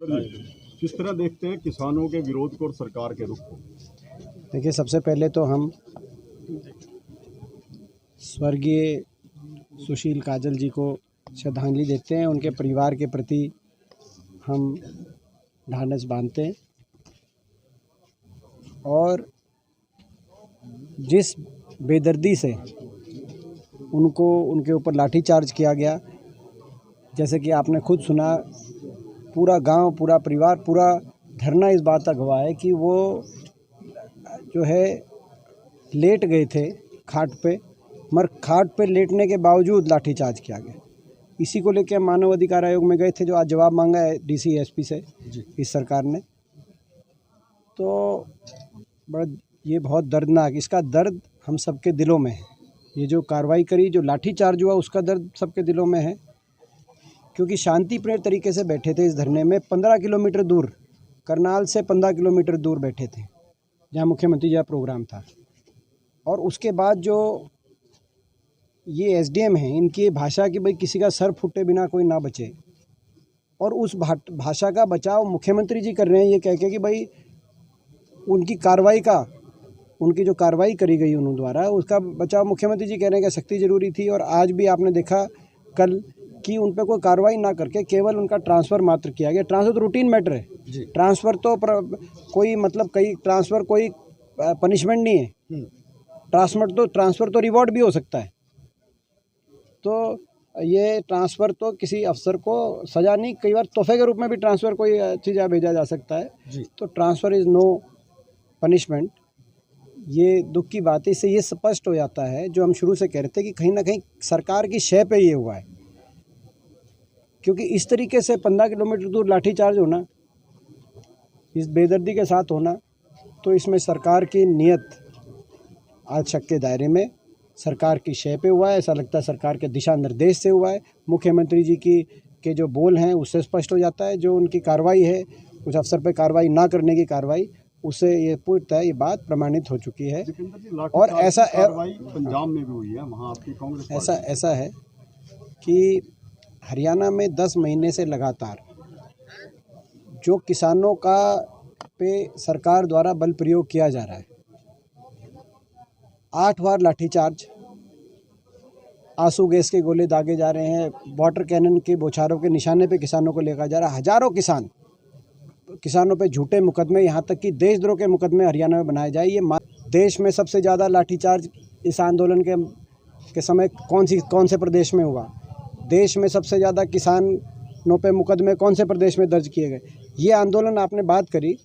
जी, किस तरह देखते हैं किसानों के विरोध को और सरकार के रुख को? देखिए, सबसे पहले तो हम स्वर्गीय सुशील काजल जी को श्रद्धांजलि देते हैं। उनके परिवार के प्रति हम ढाढ़स बांधते हैं और जिस बेदर्दी से उनके ऊपर लाठीचार्ज किया गया, जैसे कि आपने खुद सुना, पूरा गांव, पूरा परिवार, पूरा धरना इस बात का गवाह है कि वो जो है लेट गए थे खाट पे, मगर खाट पे लेटने के बावजूद लाठीचार्ज किया गया। इसी को लेकर मानव अधिकार आयोग में गए थे, जो आज जवाब मांगा है डीसी एसपी से इस सरकार ने। तो बड़ा ये बहुत दर्दनाक, इसका दर्द हम सबके दिलों में है। ये जो कार्रवाई करी, जो लाठीचार्ज हुआ, उसका दर्द सबके दिलों में है, क्योंकि शांतिप्रिय तरीके से बैठे थे इस धरने में। 15 किलोमीटर दूर, करनाल से 15 किलोमीटर दूर बैठे थे, जहाँ मुख्यमंत्री जी का प्रोग्राम था। और उसके बाद जो ये एसडीएम हैं, इनकी भाषा की भाई किसी का सर फूटे बिना कोई ना बचे, और उस भाषा का बचाव मुख्यमंत्री जी कर रहे हैं ये कह के कि भाई उनकी कार्रवाई का, उनकी जो कार्रवाई करी गई उन द्वारा, उसका बचाव मुख्यमंत्री जी कह रहे हैं कि सख्ती ज़रूरी थी। और आज भी आपने देखा कल कि उन पर कोई कार्रवाई ना करके केवल उनका ट्रांसफ़र मात्र किया गया। ट्रांसफ़र तो रूटीन मैटर है जी। ट्रांसफ़र तो कोई मतलब कई ट्रांसफ़र कोई पनिशमेंट नहीं है। ट्रांसफ़र तो रिवॉर्ड भी हो सकता है। तो ये ट्रांसफ़र तो किसी अफसर को सज़ा नहीं, कई बार तोहफे के रूप में भी ट्रांसफ़र कोई चीज़ भेजा जा सकता है जी। तो ट्रांसफ़र इज़ नो पनिशमेंट। ये दुख की बात है। इससे ये स्पष्ट हो जाता है जो हम शुरू से कह रहे थे कि कहीं ना कहीं सरकार की शय पे ये हुआ है, क्योंकि इस तरीके से 15 किलोमीटर दूर लाठीचार्ज होना, इस बेदर्दी के साथ होना, तो इसमें सरकार की नीयत आज शक के दायरे में, सरकार की शय पे हुआ है। ऐसा लगता है सरकार के दिशा निर्देश से हुआ है। मुख्यमंत्री जी के जो बोल हैं उससे स्पष्ट हो जाता है। जो उनकी कार्रवाई है, उस अफसर पे कार्रवाई ना करने की कार्रवाई, उससे ये पूर्णतः ये बात प्रमाणित हो चुकी है। और ऐसा पंजाब में भी हुई है, वहाँ आपकी कांग्रेस ऐसा है कि हरियाणा में 10 महीने से लगातार जो किसानों का पे सरकार द्वारा बल प्रयोग किया जा रहा है, 8 बार लाठीचार्ज, आंसू गैस के गोले दागे जा रहे हैं, वाटर कैनन के बौछारों के निशाने पे किसानों को लेकर जा रहा है। हजारों किसानों पे झूठे मुकदमे, यहाँ तक कि देशद्रोह के मुकदमे हरियाणा में बनाए जाए। ये देश में सबसे ज़्यादा लाठीचार्ज इस आंदोलन के समय कौन से प्रदेश में हुआ? देश में सबसे ज़्यादा किसानों पे मुकदमे कौन से प्रदेश में दर्ज किए गए? ये आंदोलन आपने बात करी,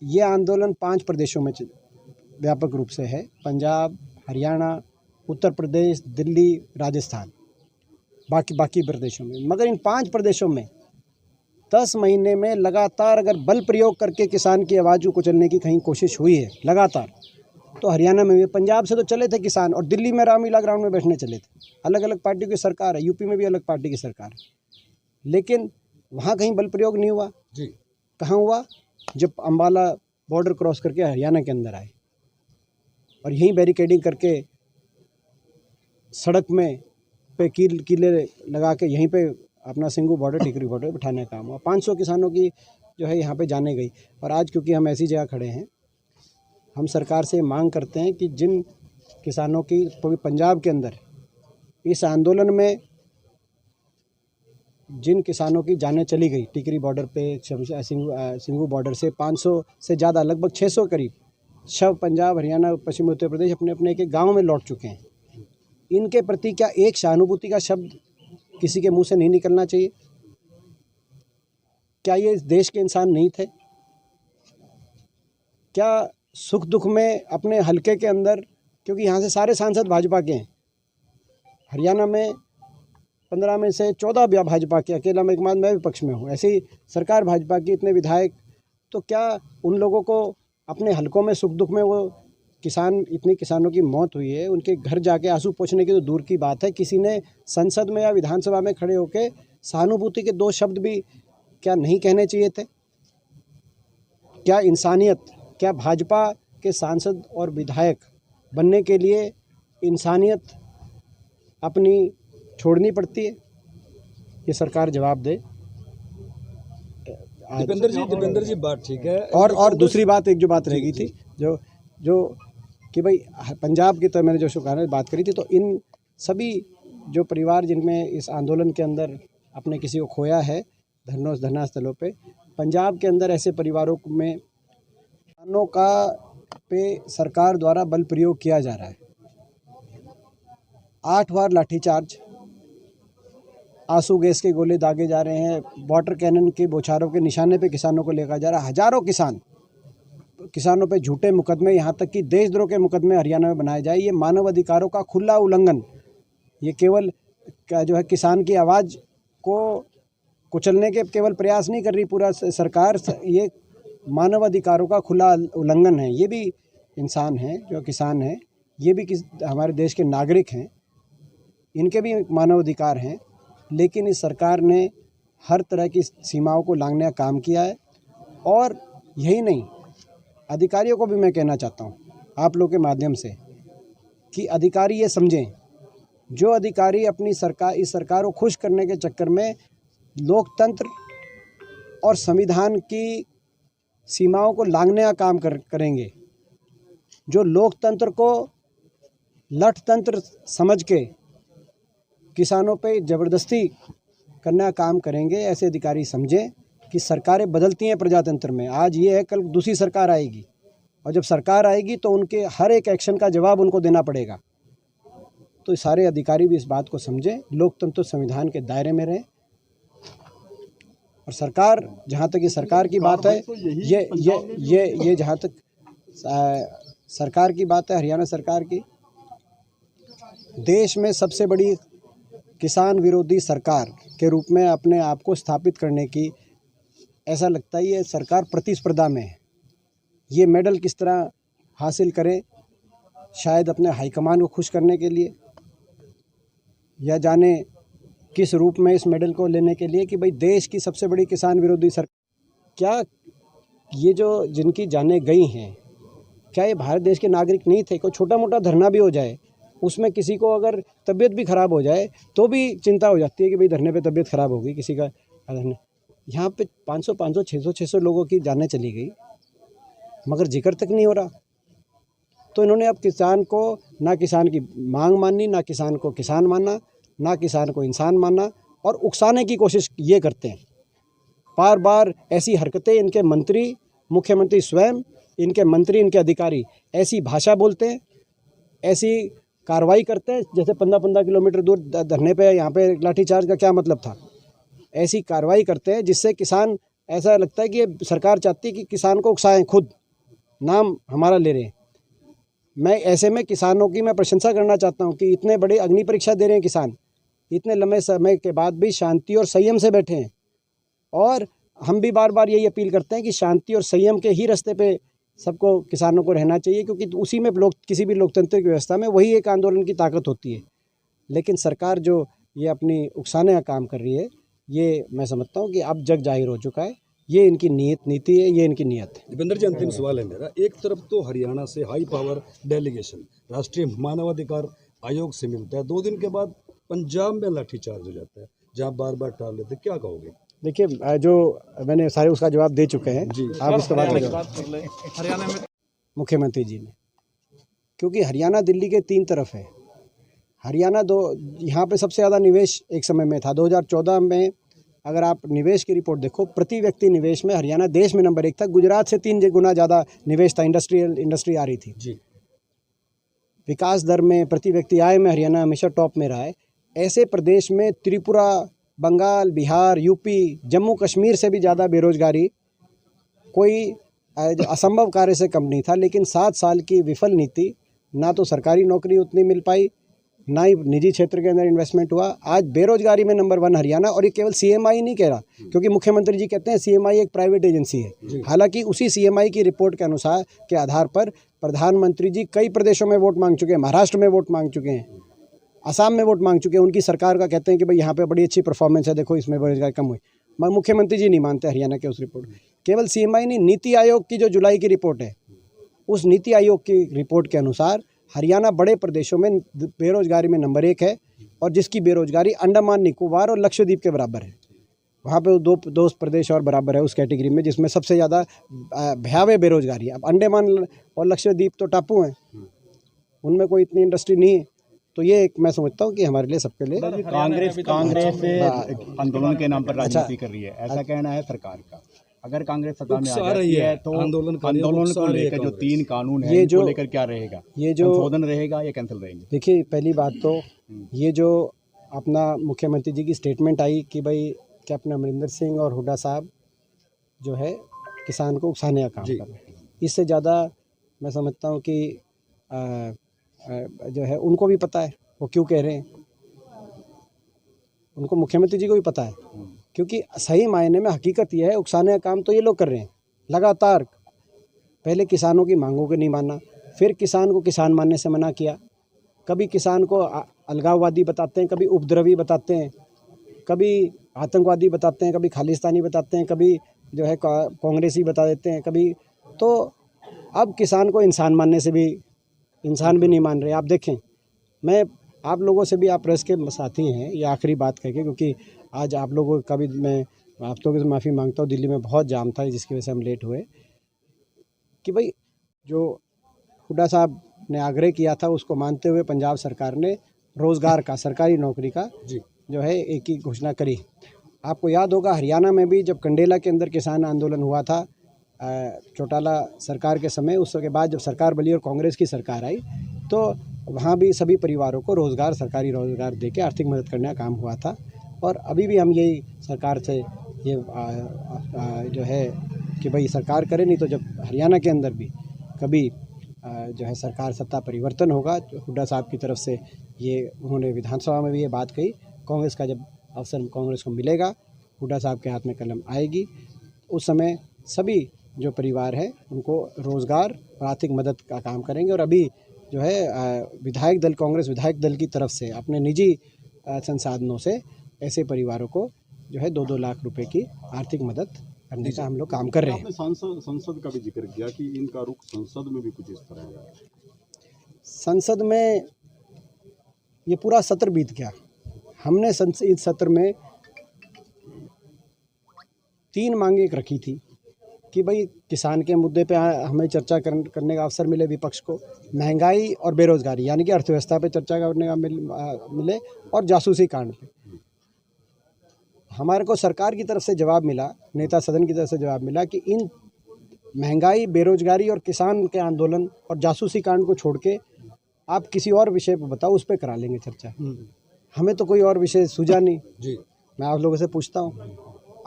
ये आंदोलन 5 प्रदेशों में व्यापक रूप से है। पंजाब, हरियाणा, उत्तर प्रदेश, दिल्ली, राजस्थान, बाकी प्रदेशों में। मगर इन 5 प्रदेशों में 10 महीने में लगातार अगर बल प्रयोग करके किसान की आवाज़ को कुचलने की कहीं कोशिश हुई है लगातार, तो हरियाणा में भी। पंजाब से तो चले थे किसान, और दिल्ली में रामलीला ग्राउंड में बैठने चले थे। अलग अलग पार्टी की सरकार है, यूपी में भी अलग पार्टी की सरकार है, लेकिन वहाँ कहीं बल प्रयोग नहीं हुआ जी। कहाँ हुआ? जब अम्बाला बॉर्डर क्रॉस करके हरियाणा के अंदर आए और यहीं बैरिकेडिंग करके सड़क में पे कीले लगा के यहीं पे अपना सिंगू बॉर्डर, टिकरी बॉर्डर बिठाने का काम हुआ। 500 किसानों की जो है यहाँ पे जाने गई। और आज क्योंकि हम ऐसी जगह खड़े हैं, हम सरकार से मांग करते हैं कि जिन किसानों की पूरी पंजाब के अंदर इस आंदोलन में जिन किसानों की जानें चली गई, टिकरी बॉर्डर पे, सिंगू बॉर्डर से 500 से ज़्यादा, लगभग 600 करीब शव पंजाब, हरियाणा, पश्चिमी उत्तर प्रदेश अपने अपने के गाँव में लौट चुके हैं। इनके प्रति क्या एक सहानुभूति का शब्द किसी के मुंह से नहीं निकलना चाहिए? क्या ये इस देश के इंसान नहीं थे? क्या सुख दुख में अपने हलके के अंदर, क्योंकि यहाँ से सारे सांसद भाजपा के हैं, हरियाणा में 15 में से 14 भाजपा के, अकेला मैं एकमात्र मैं विपक्ष में हूँ, ऐसी सरकार भाजपा की, इतने विधायक, तो क्या उन लोगों को अपने हलकों में सुख दुख में, वो इतनी किसानों की मौत हुई है, उनके घर जाके आंसू पोंछने की तो दूर की बात है, किसी ने संसद में या विधानसभा में खड़े होकर सहानुभूति के 2 शब्द भी क्या नहीं कहने चाहिए थे? क्या इंसानियत, क्या भाजपा के सांसद और विधायक बनने के लिए इंसानियत अपनी छोड़नी पड़ती है? ये सरकार जवाब दे। दीपेंद्र जी बात ठीक है। और दूसरी बात, एक जो बात रह गई थी, जो कि भाई पंजाब की, तो मैंने जो शुक्राना बात करी थी, तो इन सभी जो परिवार जिनमें इस आंदोलन के अंदर अपने किसी को खोया है धरना स्थलों पे, पंजाब के अंदर ऐसे परिवारों में किसानों का पे सरकार द्वारा बल प्रयोग किया जा रहा है। 8 बार लाठीचार्ज, आंसू गैस के गोले दागे जा रहे हैं, वाटर कैनन के बौछारों के निशाने पे किसानों को लेकर जा रहा है। हजारों किसानों पे झूठे मुकदमे, यहाँ तक कि देशद्रोह के मुकदमे हरियाणा में बनाए जाए। ये मानव अधिकारों का खुला उल्लंघन। ये केवल जो है किसान की आवाज़ को कुचलने के केवल प्रयास नहीं कर रही पूरा सरकार, ये मानव अधिकारों का खुला उल्लंघन है। ये भी इंसान हैं, जो किसान हैं, ये भी हमारे देश के नागरिक हैं, इनके भी मानव अधिकार हैं। लेकिन इस सरकार ने हर तरह की सीमाओं को लांघने का काम किया है। और यही नहीं, अधिकारियों को भी मैं कहना चाहता हूँ आप लोग के माध्यम से कि अधिकारी ये समझें, जो अधिकारी अपनी इस सरकार को खुश करने के चक्कर में लोकतंत्र और संविधान की सीमाओं को लांघने का काम करेंगे, जो लोकतंत्र को लठतंत्र समझ के किसानों पे ज़बरदस्ती करने का काम करेंगे, ऐसे अधिकारी समझें कि सरकारें बदलती हैं प्रजातंत्र में। आज ये है, कल दूसरी सरकार आएगी, और जब सरकार आएगी तो उनके हर एक एक्शन का जवाब उनको देना पड़ेगा। तो सारे अधिकारी भी इस बात को समझें, लोकतंत्र संविधान के दायरे में रहें। और सरकार, जहाँ तक ये सरकार की बात है, ये जहाँ तक सरकार की बात है, हरियाणा सरकार की, देश में सबसे बड़ी किसान विरोधी सरकार के रूप में अपने आप को स्थापित करने की, ऐसा लगता है ये सरकार प्रतिस्पर्धा में है। ये मेडल किस तरह हासिल करें, शायद अपने हाईकमान को खुश करने के लिए, या जाने किस रूप में इस मेडल को लेने के लिए कि भाई देश की सबसे बड़ी किसान विरोधी सरकार। क्या ये जो जिनकी जानें गई हैं, क्या ये भारत देश के नागरिक नहीं थे? कोई छोटा मोटा धरना भी हो जाए, उसमें किसी को अगर तबीयत भी ख़राब हो जाए तो भी चिंता हो जाती है कि भाई धरने पे तबीयत ख़राब होगी किसी का। यहाँ पे 500 600 लोगों की जानें चली गई, मगर जिक्र तक नहीं हो रहा। तो इन्होंने अब किसान को, ना किसान की मांग माननी, ना किसान को किसान मानना, ना किसान को इंसान मानना, और उकसाने की कोशिश ये करते हैं। बार बार ऐसी हरकतें इनके मंत्री, मुख्यमंत्री स्वयं, इनके मंत्री, इनके अधिकारी ऐसी भाषा बोलते हैं, ऐसी कार्रवाई करते हैं जैसे 15 किलोमीटर दूर धरने पे यहाँ पे लाठीचार्ज का क्या मतलब था। ऐसी कार्रवाई करते हैं जिससे किसान, ऐसा लगता है कि ये सरकार चाहती है कि किसान को उकसाएं, खुद नाम हमारा ले रहे हैं। मैं ऐसे में किसानों की मैं प्रशंसा करना चाहता हूँ कि इतने बड़े अग्नि परीक्षा दे रहे हैं किसान, इतने लंबे समय के बाद भी शांति और संयम से बैठे हैं। और हम भी बार बार यही अपील करते हैं कि शांति और संयम के ही रास्ते पे सबको, किसानों को रहना चाहिए, क्योंकि उसी में किसी भी लोकतांत्रिक व्यवस्था में वही एक आंदोलन की ताकत होती है। लेकिन सरकार जो ये अपनी उकसाने का काम कर रही है, ये मैं समझता हूँ कि अब जग जाहिर हो चुका है। ये इनकी नीति है, ये इनकी नीयत है। दीपेंद्र जी, अंतिम सवाल है मेरा। एक तरफ तो हरियाणा से हाई पावर डेलीगेशन राष्ट्रीय मानवाधिकार आयोग से मिलता है, 2 दिन के बाद पंजाब में लाठीचार्ज हो जाता है, जहाँ बार बार टाल लेते, क्या कहोगे? देखिए, जो मैंने सारे उसका जवाब दे चुके हैं जी, आप इसका बात कर लें। हरियाणा में मुख्यमंत्री जी ने, क्योंकि हरियाणा दिल्ली के 3 तरफ है। हरियाणा यहाँ पे सबसे ज़्यादा निवेश एक समय में था। 2014 में अगर आप निवेश की रिपोर्ट देखो, प्रति व्यक्ति निवेश में हरियाणा देश में नंबर 1 था। गुजरात से 3 गुना ज़्यादा निवेश था, इंडस्ट्री आ रही थी जी। विकास दर में, प्रति व्यक्ति आय में हरियाणा हमेशा टॉप में रहा है। ऐसे प्रदेश में त्रिपुरा, बंगाल, बिहार, यूपी, जम्मू कश्मीर से भी ज़्यादा बेरोजगारी कोई असंभव कार्य से कम नहीं था। लेकिन 7 साल की विफल नीति, ना तो सरकारी नौकरी उतनी मिल पाई, ना ही निजी क्षेत्र के अंदर इन्वेस्टमेंट हुआ। आज बेरोजगारी में नंबर 1 हरियाणा। और ये केवल सीएमआई नहीं कह रहा, क्योंकि मुख्यमंत्री जी कहते हैं सीएमआई एक प्राइवेट एजेंसी है। हालांकि उसी सीएमआई की रिपोर्ट के अनुसार के आधार पर प्रधानमंत्री जी कई प्रदेशों में वोट मांग चुके हैं, महाराष्ट्र में वोट मांग चुके हैं, असम में वोट मांग चुके हैं। उनकी सरकार का कहते हैं कि भाई यहाँ पे बड़ी अच्छी परफॉर्मेंस है, देखो इसमें बेरोजगारी कम हुई। मगर मुख्यमंत्री जी नहीं मानते हरियाणा के उस रिपोर्ट। केवल सीएमआई नहीं, नीति आयोग की जो जुलाई की रिपोर्ट है, उस नीति आयोग की रिपोर्ट के अनुसार हरियाणा बड़े प्रदेशों में बेरोजगारी में नंबर 1 है, और जिसकी बेरोजगारी अंडमान निकोबार और लक्षद्वीप के बराबर है। वहाँ पे दो प्रदेश और बराबर है उस कैटेगरी में, जिसमें सबसे ज़्यादा भयावह बेरोजगारी है। अब अंडमान और लक्षद्वीप तो टापू हैं, उनमें कोई इतनी इंडस्ट्री नहीं है। तो ये एक मैं समझता हूँ कि हमारे लिए, सबके लिए कांग्रेस आंदोलन के नाम पर राजनीति कर रही है, ऐसा कहना है सरकार का। अगर कांग्रेस सत्ता में आ जाती है तो आंदोलन को लेकर जो 3 कानून है, इनको लेकर क्या रहेगा? ये जो संशोधन रहेगा या कैंसिल रहेंगे? देखिए, पहली बात तो ये जो अपना मुख्यमंत्री जी की स्टेटमेंट आई कि भाई कैप्टन अमरिंदर सिंह और हुड्डा साहब जो है किसान को उकसाने का काम कर रहे हैं, इससे ज़्यादा मैं समझता हूँ कि जो है उनको भी पता है वो क्यों कह रहे हैं, उनको मुख्यमंत्री जी को भी पता है, क्योंकि सही मायने में हकीकत यह है उकसाने का काम तो ये लोग कर रहे हैं लगातार। पहले किसानों की मांगों को नहीं माना, फिर किसान को किसान मानने से मना किया, कभी किसान को अलगाववादी बताते हैं, कभी उपद्रवी बताते हैं, कभी आतंकवादी बताते हैं, कभी खालिस्तानी बताते हैं, कभी जो है कांग्रेसी बता देते हैं, कभी तो अब किसान को इंसान मानने से भी इंसान भी नहीं मान रहे। आप देखें, मैं आप लोगों से भी, आप प्रेस के साथी हैं, ये आखिरी बात कह के, क्योंकि आज आप लोगों का भी मैं आप लोगों से माफ़ी मांगता हूँ, दिल्ली में बहुत जाम था जिसकी वजह से हम लेट हुए, कि भाई जो हुड्डा साहब ने आग्रह किया था उसको मानते हुए पंजाब सरकार ने रोज़गार का, सरकारी नौकरी का जो है एक ही घोषणा करी। आपको याद होगा हरियाणा में भी जब कंडेला के अंदर किसान आंदोलन हुआ था चौटाला सरकार के समय, उसके बाद जब सरकार बनी और कांग्रेस की सरकार आई तो वहाँ भी सभी परिवारों को रोज़गार, सरकारी रोज़गार देके आर्थिक मदद करने का काम हुआ था। और अभी भी हम यही सरकार से ये जो है कि भाई सरकार करे, नहीं तो जब हरियाणा के अंदर भी कभी जो है सरकार सत्ता परिवर्तन होगा, तो हुड्डा साहब की तरफ से ये उन्होंने विधानसभा में भी ये बात कही, कांग्रेस का जब अवसर कांग्रेस को मिलेगा, हुड्डा साहब के हाथ में कलम आएगी, उस समय सभी जो परिवार है उनको रोज़गार और आर्थिक मदद का काम करेंगे। और अभी जो है विधायक दल, कांग्रेस विधायक दल की तरफ से अपने निजी संसाधनों से ऐसे परिवारों को जो है 2-2 लाख रुपए की आर्थिक मदद करने का हम लोग काम कर रहे हैं। आपने संसद का भी जिक्र किया कि इनका रुख संसद में भी कुछ इस तरह है। संसद में ये पूरा सत्र बीत गया, हमने इस सत्र में 3 मांगे रखी थी कि भाई किसान के मुद्दे पे हमें चर्चा करने का अवसर मिले, विपक्ष को महंगाई और बेरोज़गारी यानी कि अर्थव्यवस्था पे चर्चा करने का मिले, और जासूसी कांड पे। हमारे को सरकार की तरफ से जवाब मिला, नेता सदन की तरफ से जवाब मिला कि इन महंगाई, बेरोज़गारी और किसान के आंदोलन और जासूसी कांड को छोड़ के आप किसी और विषय पर बताओ, उस पर करा लेंगे चर्चा। हमें तो कोई और विषय सूझा नहीं जी। मैं आप लोगों से पूछता हूँ,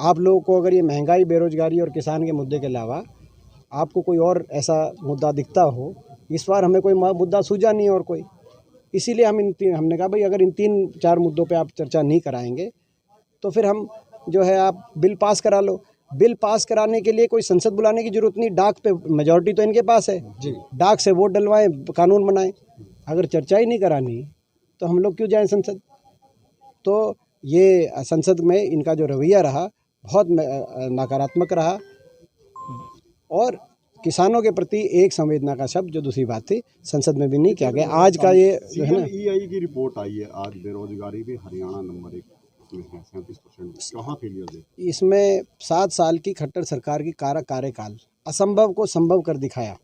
आप लोगों को अगर ये महंगाई, बेरोज़गारी और किसान के मुद्दे के अलावा आपको कोई और ऐसा मुद्दा दिखता हो, इस बार हमें कोई मुद्दा सूझा नहीं और कोई, इसीलिए हमने कहा भाई अगर इन 3-4 मुद्दों पे आप चर्चा नहीं कराएंगे तो फिर हम जो है आप बिल पास करा लो। बिल पास कराने के लिए कोई संसद बुलाने की जरूरत नहीं, डाक पे मेजॉरिटी तो इनके पास है जी, डाक से वोट डलवाएं, कानून बनाएं। अगर चर्चा ही नहीं करानी तो हम लोग क्यों जाएं संसद? तो ये संसद में इनका जो रवैया रहा बहुत नकारात्मक रहा, और किसानों के प्रति एक संवेदना का शब्द जो दूसरी बात थी संसद में भी नहीं किया गया। आज का ये जो है ना, CMEI की रिपोर्ट आई है आज, बेरोजगारी भी हरियाणा नंबर 1 में है, 37%। कहाँ फेलियर है? इसमें 7 साल की खट्टर सरकार की कार्यकाल असंभव को संभव कर दिखाया।